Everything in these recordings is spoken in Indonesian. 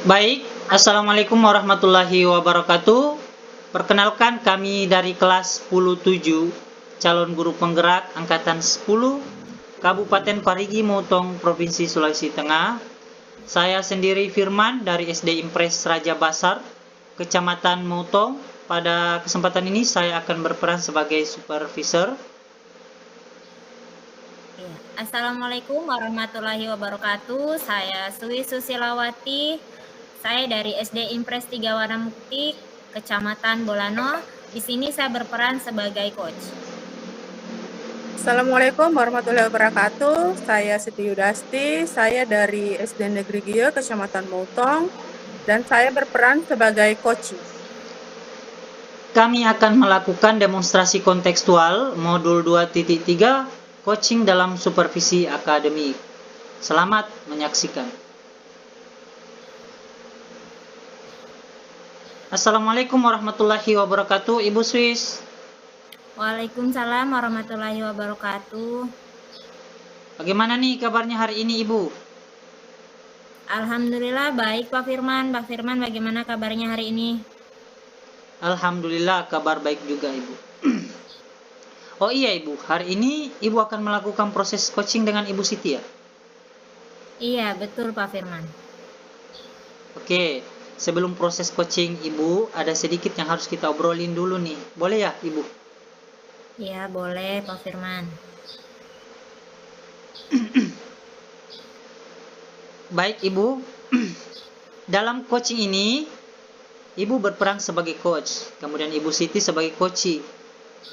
Baik, Assalamualaikum warahmatullahi wabarakatuh. Perkenalkan kami dari kelas 107, calon guru penggerak angkatan 10, Kabupaten Parigi Motong, Provinsi Sulawesi Tengah. Saya sendiri Firman dari SD Impres Raja Basar, Kecamatan Motong. Pada kesempatan ini saya akan berperan sebagai supervisor. Assalamualaikum warahmatullahi wabarakatuh. Saya Sui Susilawati. Saya dari SD Impres 3 Wanamukti, Kecamatan Bolano. Di sini saya berperan sebagai coach. Assalamualaikum warahmatullahi wabarakatuh. Saya Siti Yudasti. Saya dari SD Negeri Gio, Kecamatan Motong, dan saya berperan sebagai coach. Kami akan melakukan demonstrasi kontekstual modul 2.3 coaching dalam supervisi akademik. Selamat menyaksikan. Assalamualaikum warahmatullahi wabarakatuh, Ibu Swiss. Waalaikumsalam warahmatullahi wabarakatuh. Bagaimana nih kabarnya hari ini, Ibu? Alhamdulillah baik, Pak Firman. Pak Firman, bagaimana kabarnya hari ini? Alhamdulillah kabar baik juga, Ibu. Oh iya, Ibu, hari ini Ibu akan melakukan proses coaching dengan Ibu Siti ya? Iya, betul Pak Firman. Oke, sebelum proses coaching Ibu, ada sedikit yang harus kita obrolin dulu nih. Boleh ya, Ibu? Iya, boleh Pak Firman. Baik, Ibu. Dalam coaching ini, Ibu berperan sebagai coach, kemudian Ibu Siti sebagai coachee.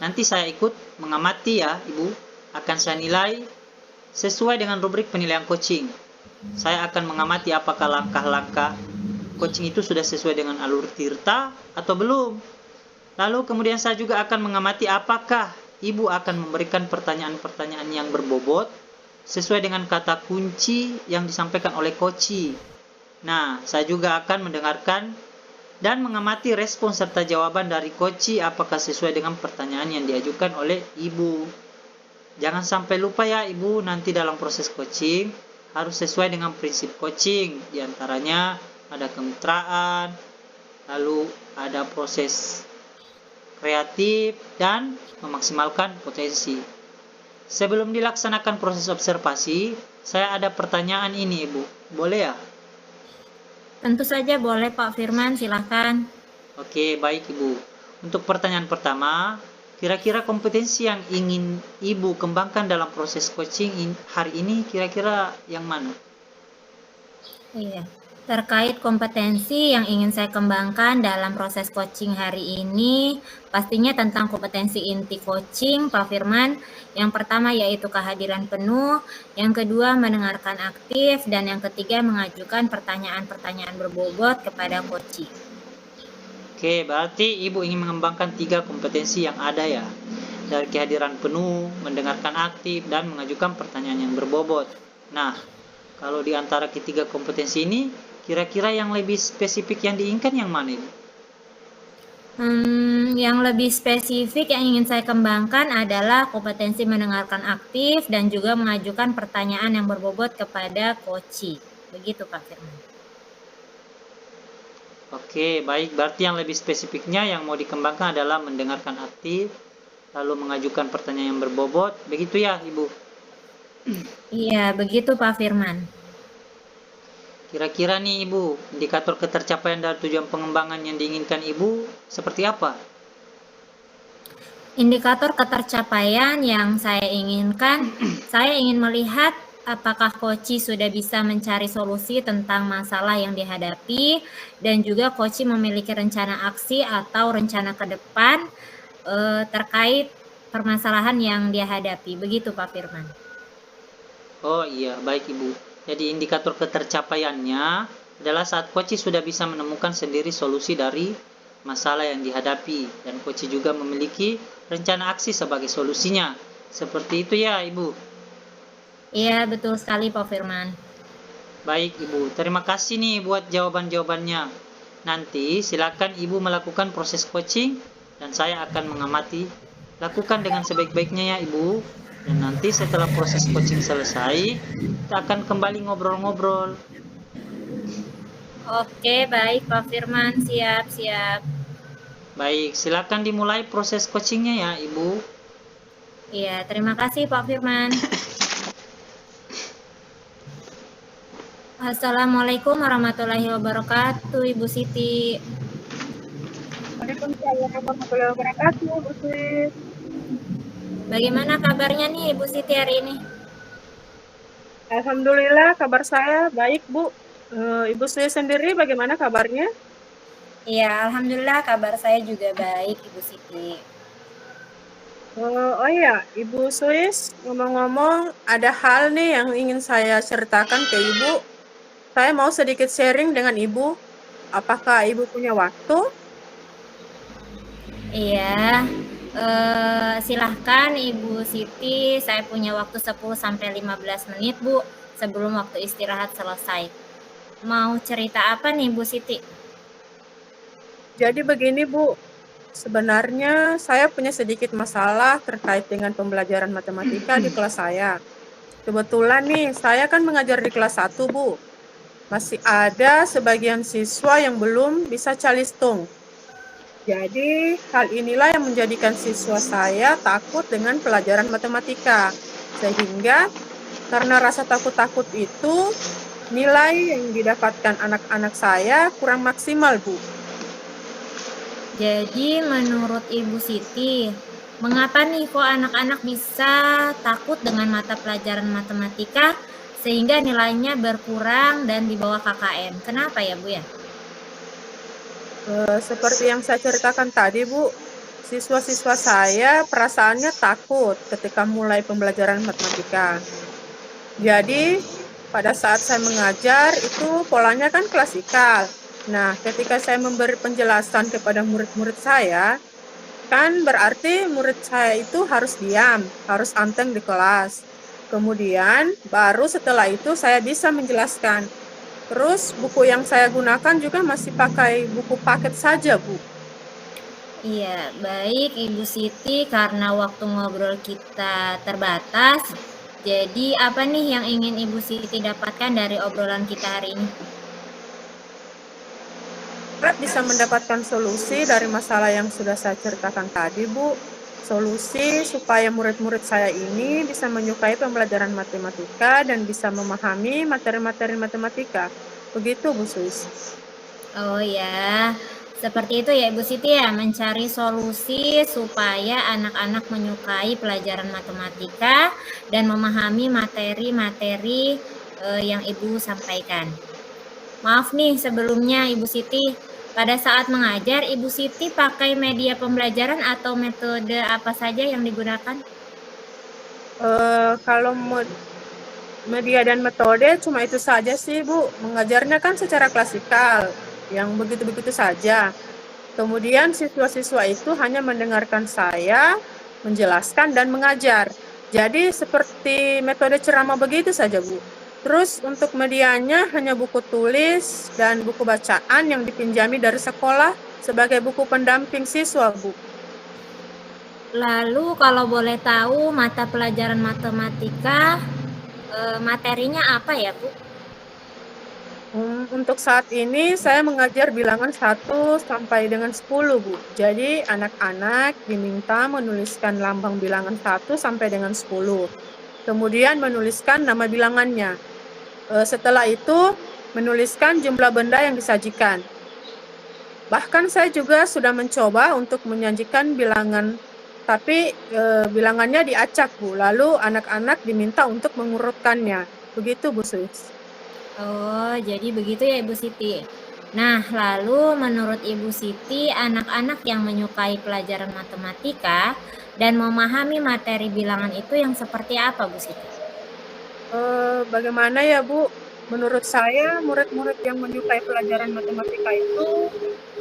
Nanti saya ikut mengamati ya, Ibu. Akan saya nilai sesuai dengan rubrik penilaian coaching. Saya akan mengamati apakah langkah-langkah coaching itu sudah sesuai dengan alur tirta atau belum. Lalu kemudian saya juga akan mengamati apakah Ibu akan memberikan pertanyaan-pertanyaan yang berbobot sesuai dengan kata kunci yang disampaikan oleh coachee. Nah, saya juga akan mendengarkan dan mengamati respon serta jawaban dari coachee apakah sesuai dengan pertanyaan yang diajukan oleh Ibu. Jangan sampai lupa ya Ibu, nanti dalam proses coaching harus sesuai dengan prinsip coaching. Di antaranya ada kemitraan, lalu ada proses kreatif, dan memaksimalkan potensi. Sebelum dilaksanakan proses observasi, saya ada pertanyaan ini Ibu. Boleh ya? Tentu saja boleh Pak Firman, silahkan. Oke, baik Ibu. Untuk pertanyaan pertama, kira-kira kompetensi yang ingin Ibu kembangkan dalam proses coaching hari ini kira-kira yang mana? Iya, terkait kompetensi yang ingin saya kembangkan dalam proses coaching hari ini, pastinya tentang kompetensi inti coaching, Pak Firman. Yang pertama yaitu kehadiran penuh, yang kedua mendengarkan aktif, dan yang ketiga mengajukan pertanyaan-pertanyaan berbobot kepada coachee. Oke, berarti Ibu ingin mengembangkan 3 kompetensi yang ada ya. Dari kehadiran penuh, mendengarkan aktif, dan mengajukan pertanyaan yang berbobot. Nah, kalau di antara ketiga kompetensi ini, kira-kira yang lebih spesifik yang diinginkan yang mana Ibu? Yang lebih spesifik yang ingin saya kembangkan adalah kompetensi mendengarkan aktif dan juga mengajukan pertanyaan yang berbobot kepada coachee. Begitu Pak Firman. Oke, baik. Berarti yang lebih spesifiknya yang mau dikembangkan adalah mendengarkan aktif, lalu mengajukan pertanyaan yang berbobot. Begitu ya, Ibu? Iya, begitu Pak Firman. Kira-kira nih Ibu, indikator ketercapaian dari tujuan pengembangan yang diinginkan Ibu seperti apa? Indikator ketercapaian yang saya inginkan, saya ingin melihat apakah coachee sudah bisa mencari solusi tentang masalah yang dihadapi, dan juga coachee memiliki rencana aksi atau rencana ke depan terkait permasalahan yang dia hadapi. Begitu Pak Firman. Oh iya, baik Ibu. Jadi indikator ketercapaiannya adalah saat coachee sudah bisa menemukan sendiri solusi dari masalah yang dihadapi, dan coachee juga memiliki rencana aksi sebagai solusinya. Seperti itu ya Ibu? Iya, betul sekali Pak Firman. Baik Ibu, terima kasih nih buat jawaban-jawabannya. Nanti silakan Ibu melakukan proses coaching dan saya akan mengamati. Lakukan dengan sebaik-baiknya ya Ibu. Dan nanti setelah proses coaching selesai, kita akan kembali ngobrol-ngobrol. Oke, baik Pak Firman, siap. Baik, silakan dimulai proses coachingnya ya, Ibu. Iya, terima kasih Pak Firman. Assalamualaikum warahmatullahi wabarakatuh, Ibu Siti. Waalaikumsalam warahmatullahi wabarakatuh, Bu Sis. Bagaimana kabarnya nih Ibu Siti hari ini? Alhamdulillah kabar saya baik, Bu. Ibu Sis sendiri bagaimana kabarnya? Iya, alhamdulillah kabar saya juga baik, Ibu Siti. Oh iya, Ibu Sis, ngomong-ngomong, ada hal nih yang ingin saya ceritakan ke Ibu. Saya mau sedikit sharing dengan Ibu. Apakah Ibu punya waktu? Iya, silahkan Ibu Siti, saya punya waktu 10-15 menit, Bu, sebelum waktu istirahat selesai. Mau cerita apa nih, Bu Siti? Jadi begini, Bu. Sebenarnya saya punya sedikit masalah terkait dengan pembelajaran matematika di kelas saya. Kebetulan nih, saya kan mengajar di kelas 1, Bu. Masih ada sebagian siswa yang belum bisa calistung. Jadi, hal inilah yang menjadikan siswa saya takut dengan pelajaran matematika. Sehingga, karena rasa takut-takut itu, nilai yang didapatkan anak-anak saya kurang maksimal, Bu. Jadi menurut Ibu Siti, mengapa nih kok anak-anak bisa takut dengan mata pelajaran matematika sehingga nilainya berkurang dan di bawah KKM? Kenapa ya, Bu ya? Seperti yang saya ceritakan tadi, Bu, siswa-siswa saya perasaannya takut ketika mulai pembelajaran matematika. Jadi, pada saat saya mengajar, itu polanya kan klasikal. Nah, ketika saya memberi penjelasan kepada murid-murid saya, kan berarti murid saya itu harus diam, harus anteng di kelas. Kemudian, baru setelah itu saya bisa menjelaskan. Terus buku yang saya gunakan juga masih pakai buku paket saja, Bu. Iya, baik Ibu Siti, karena waktu ngobrol kita terbatas, jadi apa nih yang ingin Ibu Siti dapatkan dari obrolan kita hari ini? Harap bisa mendapatkan solusi dari masalah yang sudah saya ceritakan tadi, Bu. Solusi supaya murid-murid saya ini bisa menyukai pembelajaran matematika dan bisa memahami materi-materi matematika. Begitu, Bu Sus. Oh ya, seperti itu ya Ibu Siti ya, mencari solusi supaya anak-anak menyukai pelajaran matematika dan memahami materi-materi yang Ibu sampaikan. Maaf nih sebelumnya Ibu Siti, pada saat mengajar Ibu Siti pakai media pembelajaran atau metode apa saja yang digunakan? Kalau media dan metode cuma itu saja sih, Bu. Mengajarnya kan secara klasikal, yang begitu-begitu saja. Kemudian siswa-siswa itu hanya mendengarkan saya, menjelaskan dan mengajar. Jadi seperti metode ceramah begitu saja, Bu. Terus untuk medianya hanya buku tulis dan buku bacaan yang dipinjami dari sekolah sebagai buku pendamping siswa, Bu. Lalu kalau boleh tahu mata pelajaran matematika materinya apa ya, Bu? Untuk saat ini saya mengajar bilangan 1 sampai dengan 10, Bu. Jadi anak-anak diminta menuliskan lambang bilangan 1 sampai dengan 10. Kemudian menuliskan nama bilangannya. Setelah itu menuliskan jumlah benda yang disajikan. Bahkan saya juga sudah mencoba untuk menyajikan bilangan, tapi bilangannya diacak, Bu. Lalu anak-anak diminta untuk mengurutkannya. Begitu, Bu Sus. Oh, jadi begitu ya Ibu Siti. Nah, lalu menurut Ibu Siti, anak-anak yang menyukai pelajaran matematika dan memahami materi bilangan itu yang seperti apa, Bu Siti? Bagaimana ya, Bu? Menurut saya, murid-murid yang menyukai pelajaran matematika itu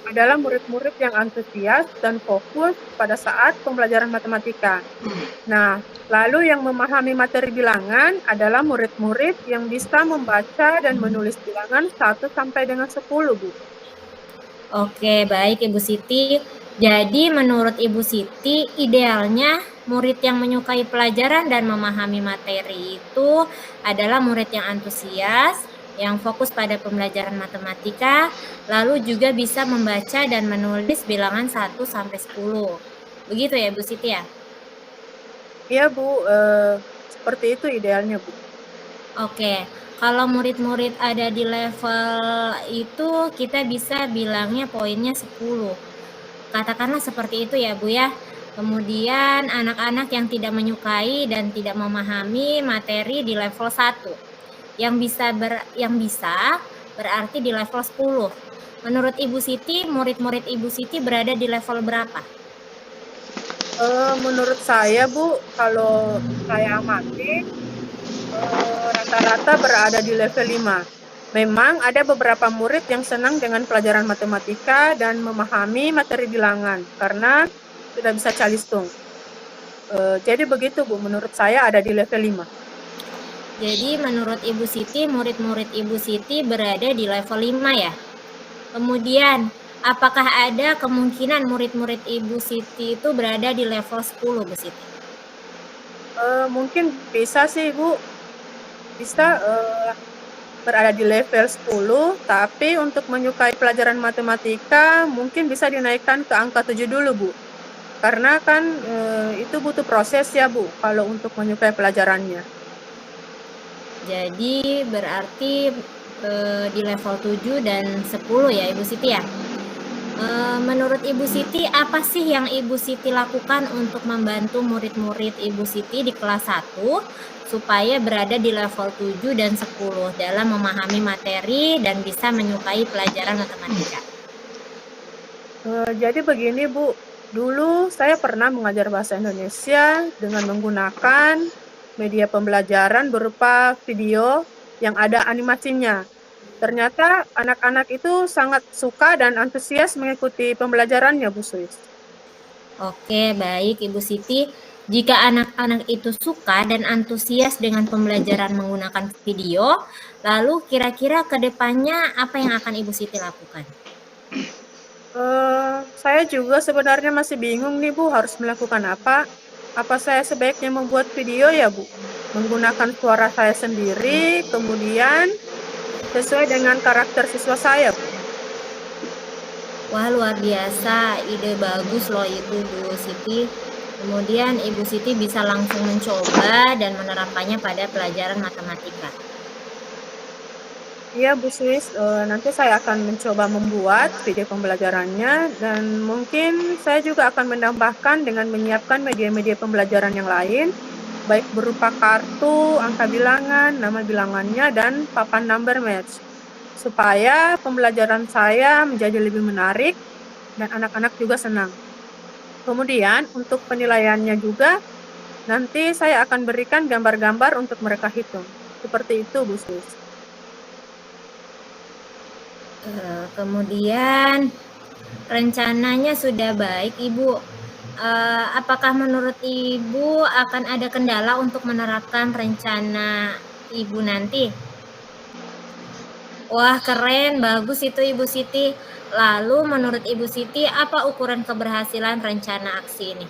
adalah murid-murid yang antusias dan fokus pada saat pembelajaran matematika. Nah, lalu yang memahami materi bilangan adalah murid-murid yang bisa membaca dan menulis bilangan 1 sampai dengan 10, Bu. Oke, baik Ibu Siti. Jadi menurut Ibu Siti, idealnya murid yang menyukai pelajaran dan memahami materi itu adalah murid yang antusias, yang fokus pada pembelajaran matematika, lalu juga bisa membaca dan menulis bilangan 1 sampai 10. Begitu ya Bu Siti ya? Iya Bu, seperti itu idealnya Bu. Oke, kalau murid-murid ada di level itu kita bisa bilangnya poinnya 10. Katakanlah seperti itu ya Bu ya. Kemudian anak-anak yang tidak menyukai dan tidak memahami materi di level 1. Yang bisa berarti di level 10. Menurut Ibu Siti, murid-murid Ibu Siti berada di level berapa? Menurut saya Bu, kalau saya amati, rata-rata berada di level 5. Memang ada beberapa murid yang senang dengan pelajaran matematika dan memahami materi bilangan karena sudah bisa calistung. Jadi begitu Bu, menurut saya ada di level 5. Jadi menurut Ibu Siti, murid-murid Ibu Siti berada di level 5 ya. Kemudian, apakah ada kemungkinan murid-murid Ibu Siti itu berada di level 10 Bu Siti? Mungkin bisa sih Bu, bisa berada di level 10, tapi untuk menyukai pelajaran matematika mungkin bisa dinaikkan ke angka 7 dulu Bu. Karena kan itu butuh proses ya Bu, kalau untuk menyukai pelajarannya. Jadi berarti di level 7 dan 10 ya Ibu Siti ya. Menurut Ibu Siti, apa sih yang Ibu Siti lakukan untuk membantu murid-murid Ibu Siti di kelas 1 supaya berada di level 7 dan 10 dalam memahami materi dan bisa menyukai pelajaran matematika? Jadi begini Bu, dulu saya pernah mengajar bahasa Indonesia dengan menggunakan media pembelajaran berupa video yang ada animasinya. Ternyata anak-anak itu sangat suka dan antusias mengikuti pembelajarannya Bu Suis. Oke, baik Ibu Siti. Jika anak-anak itu suka dan antusias dengan pembelajaran menggunakan video, lalu kira-kira ke depannya apa yang akan Ibu Siti lakukan? Saya juga sebenarnya masih bingung nih Bu, harus melakukan apa. Apa saya sebaiknya membuat video ya Bu? Menggunakan suara saya sendiri, kemudian sesuai dengan karakter siswa saya Bu. Wah, luar biasa, ide bagus loh itu Bu Siti. Kemudian Ibu Siti bisa langsung mencoba dan menerapkannya pada pelajaran matematika. Iya Bu Suis, nanti saya akan mencoba membuat video pembelajarannya dan mungkin saya juga akan menambahkan dengan menyiapkan media-media pembelajaran yang lain, baik berupa kartu, angka bilangan, nama bilangannya, dan papan number match, supaya pembelajaran saya menjadi lebih menarik dan anak-anak juga senang. Kemudian untuk penilaiannya juga, nanti saya akan berikan gambar-gambar untuk mereka hitung. Seperti itu Bu Suis. Kemudian rencananya sudah baik Ibu. Apakah menurut Ibu akan ada kendala untuk menerapkan rencana Ibu nanti? Wah, keren, bagus itu Ibu Siti. Lalu menurut Ibu Siti, apa ukuran keberhasilan rencana aksi ini?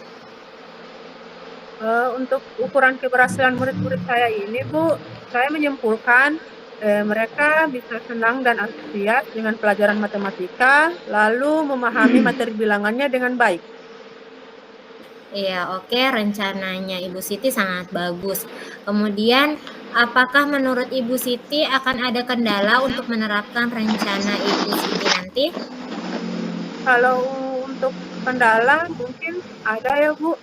Untuk ukuran keberhasilan murid-murid saya ini Bu, saya menyimpulkan mereka bisa senang dan antusias dengan pelajaran matematika, lalu memahami materi bilangannya dengan baik. Iya, oke, rencananya Ibu Siti sangat bagus. Kemudian, apakah menurut Ibu Siti akan ada kendala untuk menerapkan rencana Ibu Siti nanti? Kalau untuk kendala mungkin ada ya Bu.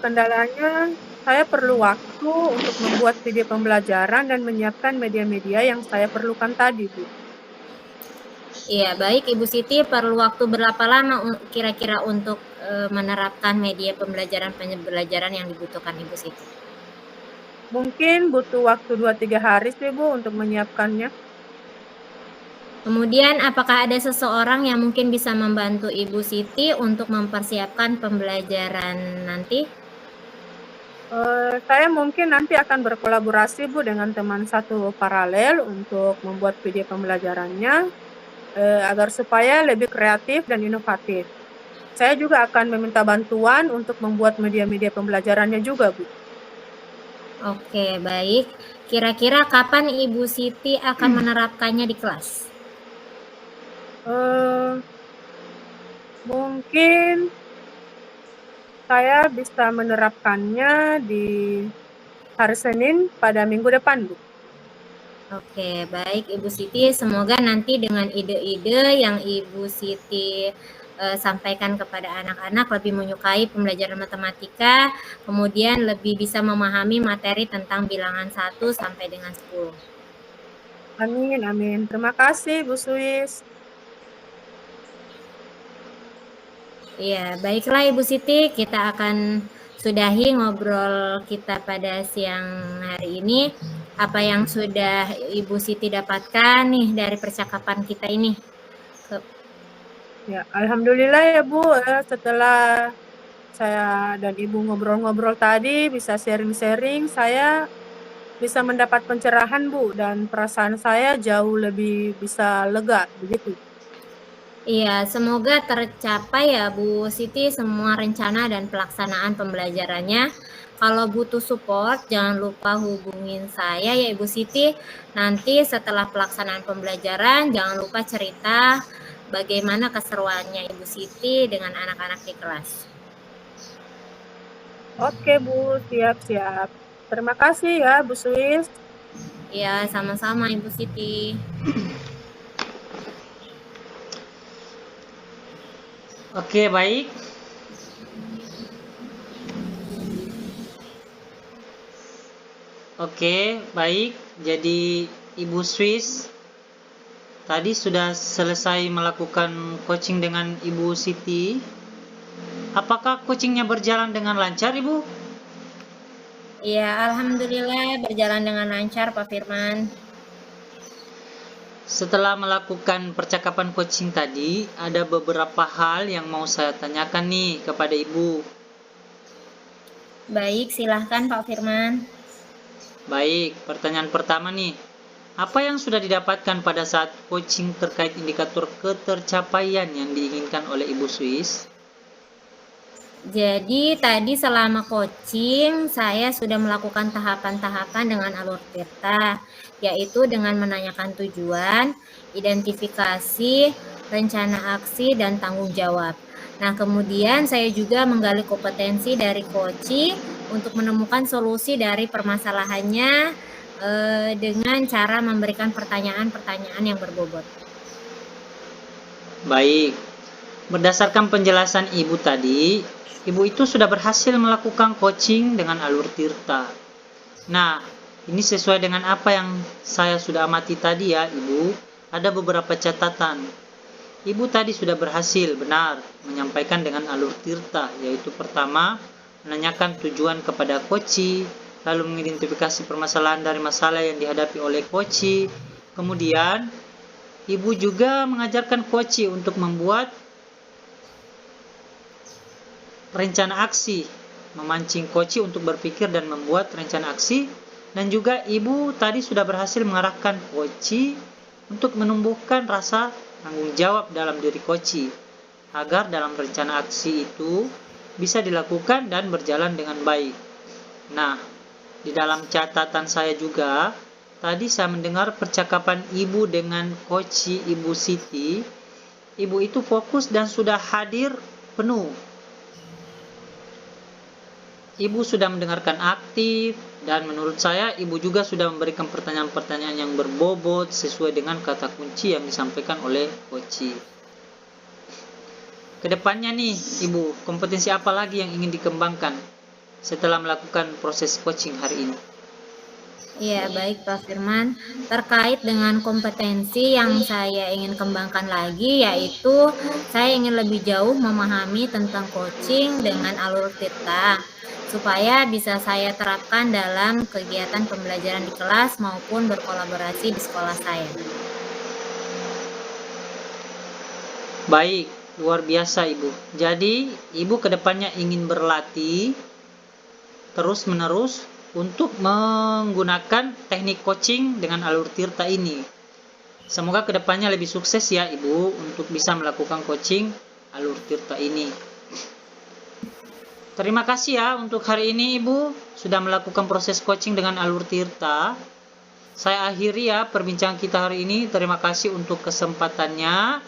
Kendalanya saya perlu waktu untuk membuat video pembelajaran dan menyiapkan media-media yang saya perlukan tadi Bu. Iya, baik Ibu Siti, perlu waktu berapa lama kira-kira untuk menerapkan media pembelajaran yang dibutuhkan Ibu Siti? Mungkin butuh waktu 2-3 hari sih Bu untuk menyiapkannya. Kemudian, apakah ada seseorang yang mungkin bisa membantu Ibu Siti untuk mempersiapkan pembelajaran nanti? Saya mungkin nanti akan berkolaborasi Bu dengan teman satu paralel untuk membuat video pembelajarannya agar supaya lebih kreatif dan inovatif. Saya juga akan meminta bantuan untuk membuat media-media pembelajarannya juga Bu. Oke, baik. Kira-kira kapan Ibu Siti akan menerapkannya di kelas? Eh, Mungkin saya bisa menerapkannya di hari Senin pada minggu depan, Bu. Oke, baik Ibu Siti. Semoga nanti dengan ide-ide yang Ibu Siti sampaikan kepada anak-anak lebih menyukai pembelajaran matematika, kemudian lebih bisa memahami materi tentang bilangan 1 sampai dengan 10. Amin, amin. Terima kasih, Bu Suis. Iya, baiklah Ibu Siti, kita akan sudahi ngobrol kita pada siang hari ini. Apa yang sudah Ibu Siti dapatkan nih dari percakapan kita ini? Ya, alhamdulillah ya Bu, setelah saya dan Ibu ngobrol-ngobrol tadi, bisa sharing-sharing, saya bisa mendapat pencerahan Bu, dan perasaan saya jauh lebih bisa lega, begitu. Iya, semoga tercapai ya Bu Siti semua rencana dan pelaksanaan pembelajarannya. Kalau butuh support, jangan lupa hubungin saya ya Ibu Siti. Nanti setelah pelaksanaan pembelajaran, jangan lupa cerita bagaimana keseruannya Ibu Siti dengan anak-anak di kelas. Oke Bu, siap-siap. Terima kasih ya Bu Suis. Iya, sama-sama Ibu Siti. Oke, baik. Oke, baik. Jadi Ibu Swiss tadi sudah selesai melakukan coaching dengan Ibu Siti. Apakah coachingnya berjalan dengan lancar, Ibu? Iya, alhamdulillah berjalan dengan lancar Pak Firman. Setelah melakukan percakapan coaching tadi, ada beberapa hal yang mau saya tanyakan nih kepada Ibu. Baik, silahkan Pak Firman. Baik, pertanyaan pertama nih. Apa yang sudah didapatkan pada saat coaching terkait indikator ketercapaian yang diinginkan oleh Ibu Swiss? Jadi tadi selama coaching saya sudah melakukan tahapan-tahapan dengan alur Tirta, yaitu dengan menanyakan tujuan, identifikasi, rencana aksi, dan tanggung jawab. Nah, kemudian saya juga menggali kompetensi dari coaching untuk menemukan solusi dari permasalahannya dengan cara memberikan pertanyaan-pertanyaan yang berbobot. Baik, berdasarkan penjelasan Ibu tadi, Ibu itu sudah berhasil melakukan coaching dengan alur Tirta. Nah, ini sesuai dengan apa yang saya sudah amati tadi ya, Ibu. Ada beberapa catatan. Ibu tadi sudah berhasil benar menyampaikan dengan alur Tirta, yaitu pertama, menanyakan tujuan kepada coach, lalu mengidentifikasi permasalahan dari masalah yang dihadapi oleh coach. Kemudian, Ibu juga mengajarkan coach untuk membuat rencana aksi, memancing coach untuk berpikir dan membuat rencana aksi, dan juga Ibu tadi sudah berhasil mengarahkan coach untuk menumbuhkan rasa tanggung jawab dalam diri coach agar dalam rencana aksi itu bisa dilakukan dan berjalan dengan baik. Nah, di dalam catatan saya juga tadi saya mendengar percakapan Ibu dengan coach Ibu Siti. Ibu itu fokus dan sudah hadir penuh. Ibu sudah mendengarkan aktif, dan menurut saya Ibu juga sudah memberikan pertanyaan-pertanyaan yang berbobot sesuai dengan kata kunci yang disampaikan oleh coach. Kedepannya nih Ibu, kompetensi apa lagi yang ingin dikembangkan setelah melakukan proses coaching hari ini? Iya, baik Pak Firman. Terkait dengan kompetensi yang saya ingin kembangkan lagi, yaitu saya ingin lebih jauh memahami tentang coaching dengan alur Tirta, supaya bisa saya terapkan dalam kegiatan pembelajaran di kelas maupun berkolaborasi di sekolah saya. Baik, luar biasa Ibu. Jadi, Ibu kedepannya ingin berlatih terus-menerus untuk menggunakan teknik coaching dengan alur Tirta ini. Semoga kedepannya lebih sukses ya Ibu untuk bisa melakukan coaching alur Tirta ini. Terima kasih ya untuk hari ini Ibu sudah melakukan proses coaching dengan Alur Tirta. Saya akhiri ya perbincangan kita hari ini. Terima kasih untuk kesempatannya.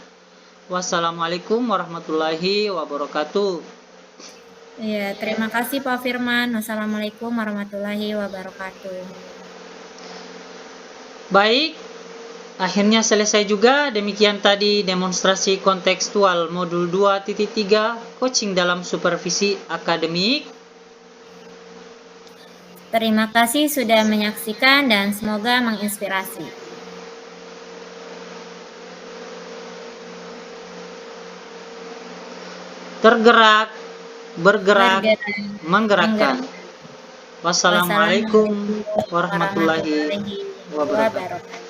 Wassalamualaikum warahmatullahi wabarakatuh. Iya, terima kasih Pak Firman. Wassalamualaikum warahmatullahi wabarakatuh. Baik, akhirnya selesai juga. Demikian tadi demonstrasi kontekstual modul 2.3 coaching dalam supervisi akademik. Terima kasih sudah menyaksikan dan semoga menginspirasi. Tergerak, bergerak, menggerakkan. Wassalamualaikum warahmatullahi wabarakatuh.